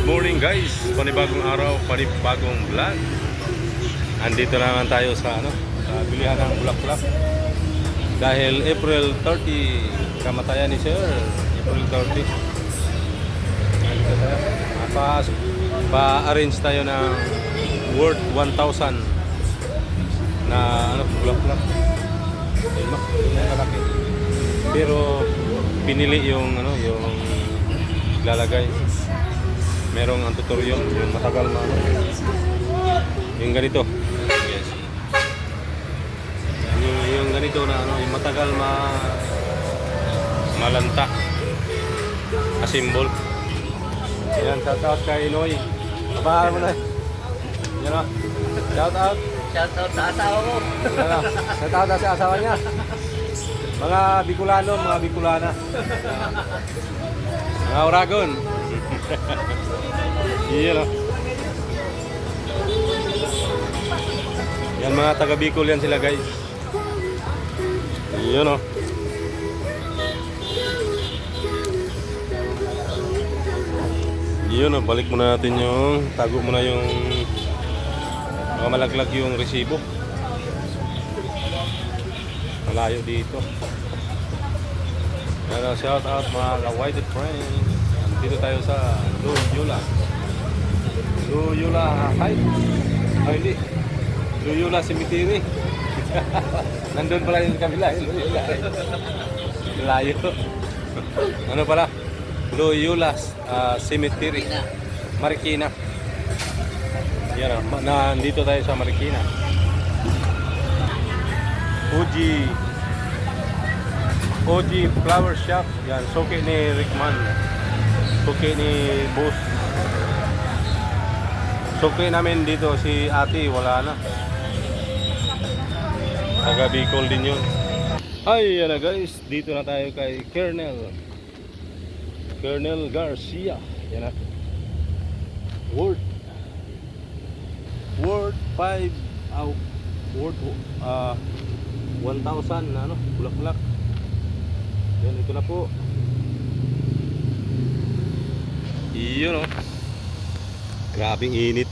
morning guys, panibagong araw, panibagong vlog. Andito na naman tayo sa sa bilihan ng bulaklak. Dahil April 30 kamatayan ni Sir. April 30. Andito tayo. Pa-arrange tayo ng worth 1,000 na bulaklak. Malaki. Pero pinili yung yung lalagay. Merong antutorium, yung matagal na yung ganito. Yes. Yung ganito na yung matagal malanta. Asimbol. Yan, shout out kay Noy. Kabahan mo na. Yan o. Shout out. Shout out sa asawa mo. Yan o. Shout out sa asawa niya. Mga Bicolano, mga Bicolana. Mga Oragon. Yan o. Yan mga taga Bicol yan sila guys. Yan o. Yun o, balik muna natin yung tago muna yung malaglag yung resibo. Malayo dito. Pero shout out mga ka-whited friends. Dito tayo sa Loyola. Loyola Heights. Ay hindi. Loyola Cemetery. Nandun pala yung kabila. Loyola. Layo. Ano pala? Loyola Cemetery. Marikina. Yan o. Nandito tayo sa Marikina. OG Flower Shop. Yan. Soke ni Rickman. Soke ni Boss. Soke namin dito si ate. Wala na. Taga Bicol din yun. Ay yan na guys. Dito na tayo kay Colonel Garcia. Yan na. Worth 1,000 na bulaklak. Yan, ito na po. Iyon o. Grabing init.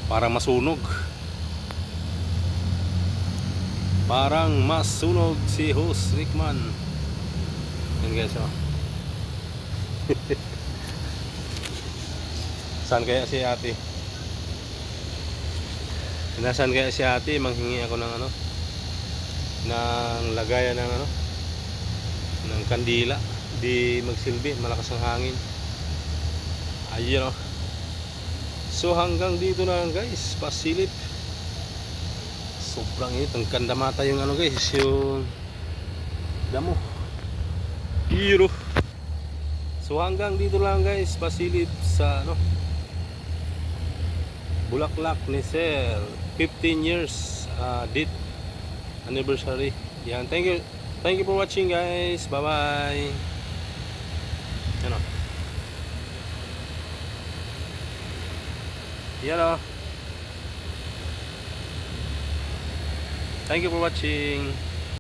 Parang masunog. Parang masunog si Host Rickman. Yan guys o. Saan kaya si ate? Nasaan kaya si ate? Manghingi ako ng ng lagayan ng ng kandila. Di magsilbi, malakas ang hangin. Ayun o. So hanggang dito na lang guys, pasilip. Sobrang init, ang kandamata yung guys, yung damo. Hiro. So hanggang dito lang guys, pasilip sa bulaklak ni Sir. 15 years date anniversary. Yan, thank you for watching guys. Bye bye. Yan o. Yan o. Thank you for watching.